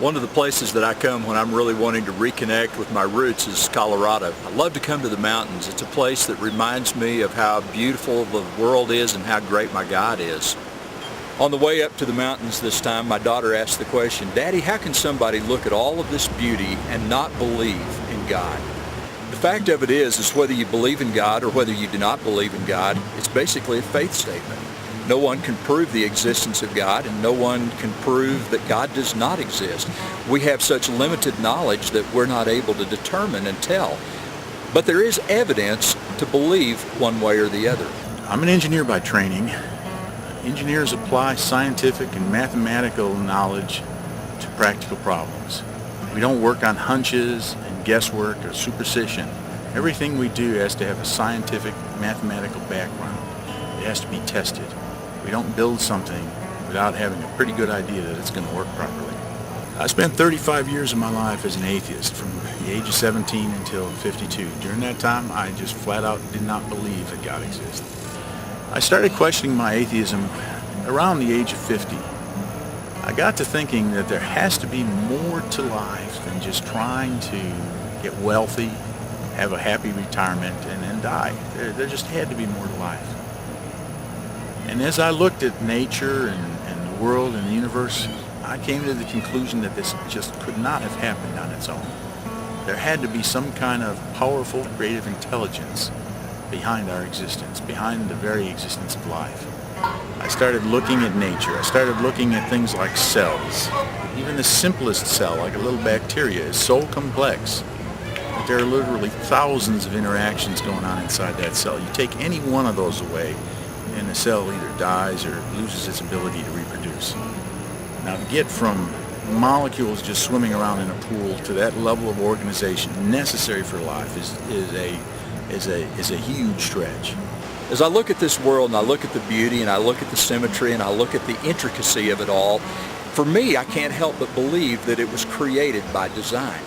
One of the places that I come when I'm really wanting to reconnect with my roots is Colorado. I love to come to the mountains. It's a place that reminds me of how beautiful the world is and how great my God is. On the way up to the mountains this time, my daughter asked the question, "Daddy, how can somebody look at all of this beauty and not believe in God?" The fact of it is whether you believe in God or whether you do not believe in God, it's basically a faith statement. No one can prove the existence of God, and no one can prove that God does not exist. We have such limited knowledge that we're not able to determine and tell. But there is evidence to believe one way or the other. I'm an engineer by training. Engineers apply scientific and mathematical knowledge to practical problems. We don't work on hunches and guesswork or superstition. Everything we do has to have a scientific, mathematical background. It has to be tested. We don't build something without having a pretty good idea that it's going to work properly. I spent 35 years of my life as an atheist, from the age of 17 until 52. During that time, I just flat out did not believe that God existed. I started questioning my atheism around the age of 50. I got to thinking that there has to be more to life than just trying to get wealthy, have a happy retirement, and then die. There just had to be more to life. And as I looked at nature and the world and the universe, I came to the conclusion that this just could not have happened on its own. There had to be some kind of powerful creative intelligence behind our existence, behind the very existence of life. I started looking at nature. I started looking at things like cells. Even the simplest cell, like a little bacteria, is so complex that there are literally thousands of interactions going on inside that cell. You take any one of those away, and the cell either dies or loses its ability to reproduce. Now, to get from molecules just swimming around in a pool to that level of organization necessary for life is a huge stretch. As I look at this world and I look at the beauty and I look at the symmetry and I look at the intricacy of it all, for me, I can't help but believe that it was created by design.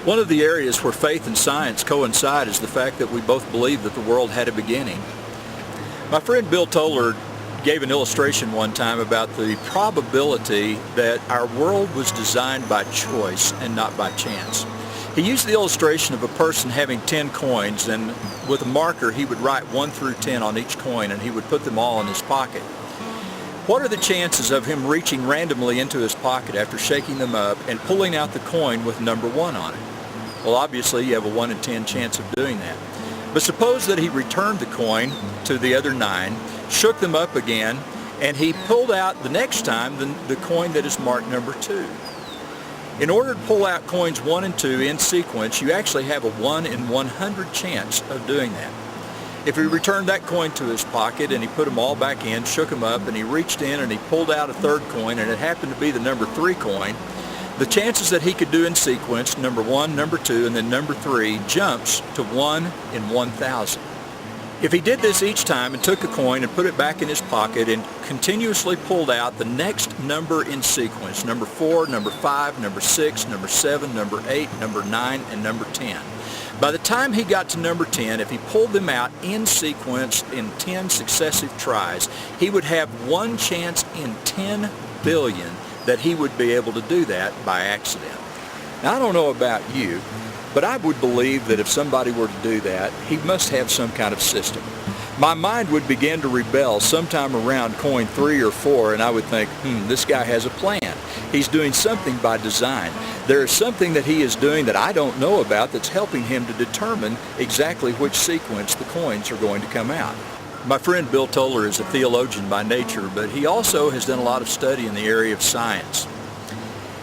One of the areas where faith and science coincide is the fact that we both believe that the world had a beginning. My friend Bill Toller gave an illustration one time about the probability that our world was designed by choice and not by chance. He used the illustration of a person having 10 coins, and with a marker he would write 1 through 10 on each coin, and he would put them all in his pocket. What are the chances of him reaching randomly into his pocket after shaking them up and pulling out the coin with number 1 on it? Well, obviously you have a 1 in 10 chance of doing that. But suppose that he returned the coin to the other 9, shook them up again, and he pulled out the next time the coin that is marked number 2. In order to pull out coins 1 and 2 in sequence, you actually have a 1 in 100 chance of doing that. If he returned that coin to his pocket and he put them all back in, shook them up, and he reached in and he pulled out a third coin, and it happened to be the number 3 coin, the chances that he could do in sequence, number 1, number 2, and then number 3, jumps to 1 in 1,000. If he did this each time and took a coin and put it back in his pocket and continuously pulled out the next number in sequence, number 4, number 5, number 6, number 7, number 8, number 9, and number 10. By the time he got to number 10, if he pulled them out in sequence in 10 successive tries, he would have one chance in 10 billion that he would be able to do that by accident. Now, I don't know about you, but I would believe that if somebody were to do that, he must have some kind of system. My mind would begin to rebel sometime around coin 3 or 4, and I would think, this guy has a plan. He's doing something by design. There is something that he is doing that I don't know about that's helping him to determine exactly which sequence the coins are going to come out. My friend Bill Toller is a theologian by nature, but he also has done a lot of study in the area of science.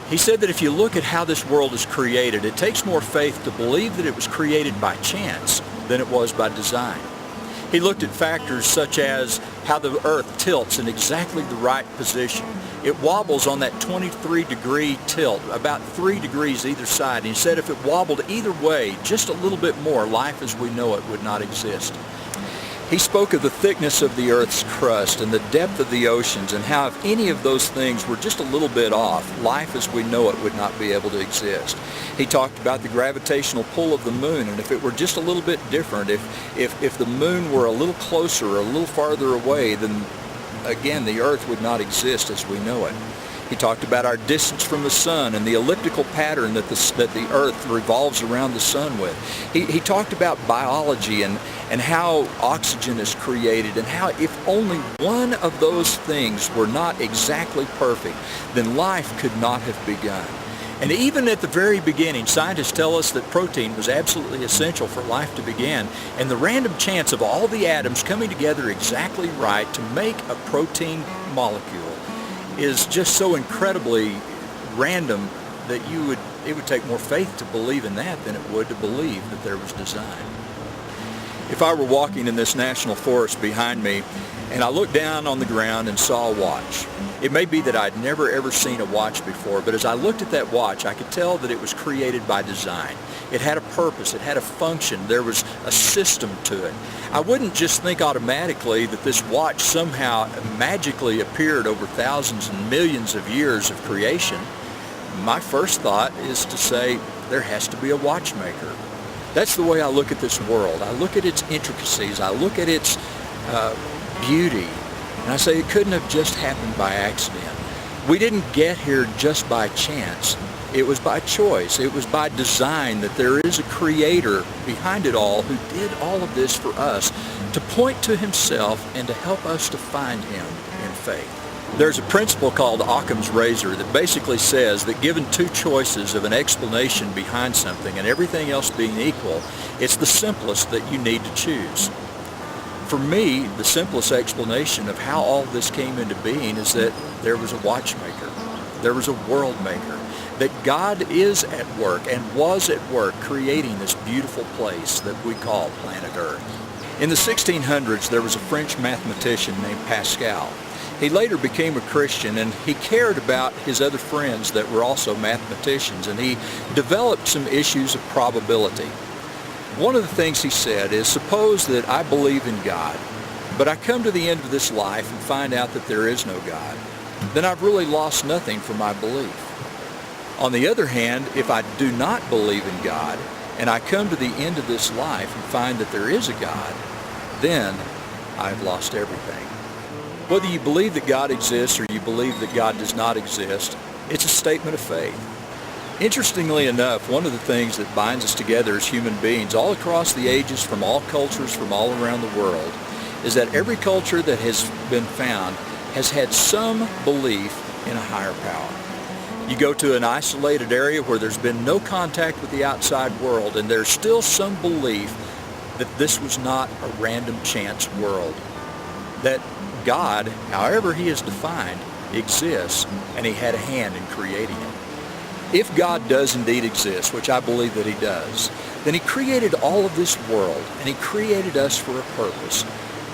He said that if you look at how this world is created, it takes more faith to believe that it was created by chance than it was by design. He looked at factors such as how the earth tilts in exactly the right position. It wobbles on that 23-degree tilt, about 3 degrees either side. And he said if it wobbled either way, just a little bit more, life as we know it would not exist. He spoke of the thickness of the earth's crust and the depth of the oceans, and how if any of those things were just a little bit off, life as we know it would not be able to exist. He talked about the gravitational pull of the moon, and if it were just a little bit different, if the moon were a little closer or a little farther away, then again the earth would not exist as we know it. He talked about our distance from the sun and the elliptical pattern that the earth revolves around the sun with. He talked about biology and how oxygen is created, and how if only one of those things were not exactly perfect, then life could not have begun. And even at the very beginning, scientists tell us that protein was absolutely essential for life to begin, and the random chance of all the atoms coming together exactly right to make a protein molecule is just so incredibly random that it would take more faith to believe in that than it would to believe that there was design. If I were walking in this national forest behind me and I looked down on the ground and saw a watch, it may be that I'd never ever seen a watch before, but as I looked at that watch, I could tell that it was created by design. It had a purpose, it had a function, there was a system to it. I wouldn't just think automatically that this watch somehow magically appeared over thousands and millions of years of creation. My first thought is to say there has to be a watchmaker. That's the way I look at this world. I look at its intricacies, I look at its beauty, and I say it couldn't have just happened by accident. We didn't get here just by chance. It was by choice. It was by design that there is a creator behind it all who did all of this for us to point to himself and to help us to find him in faith. There's a principle called Occam's razor that basically says that given two choices of an explanation behind something and everything else being equal, it's the simplest that you need to choose. For me, the simplest explanation of how all this came into being is that there was a watchmaker, there was a world maker, that God is at work and was at work creating this beautiful place that we call planet Earth. In the 1600s, there was a French mathematician named Pascal. He later became a Christian, and he cared about his other friends that were also mathematicians, and he developed some issues of probability. One of the things he said is, suppose that I believe in God, but I come to the end of this life and find out that there is no God. Then I've really lost nothing from my belief. On the other hand, if I do not believe in God, and I come to the end of this life and find that there is a God, then I've lost everything. Whether you believe that God exists or you believe that God does not exist, it's a statement of faith. Interestingly enough, one of the things that binds us together as human beings all across the ages, from all cultures, from all around the world, is that every culture that has been found has had some belief in a higher power. You go to an isolated area where there's been no contact with the outside world, and there's still some belief that this was not a random chance world, that God, however he is defined, exists, and he had a hand in creating it. If God does indeed exist, which I believe that he does, then he created all of this world, and he created us for a purpose.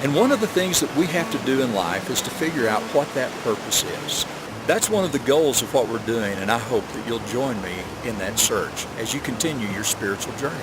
And one of the things that we have to do in life is to figure out what that purpose is. That's one of the goals of what we're doing, and I hope that you'll join me in that search as you continue your spiritual journey.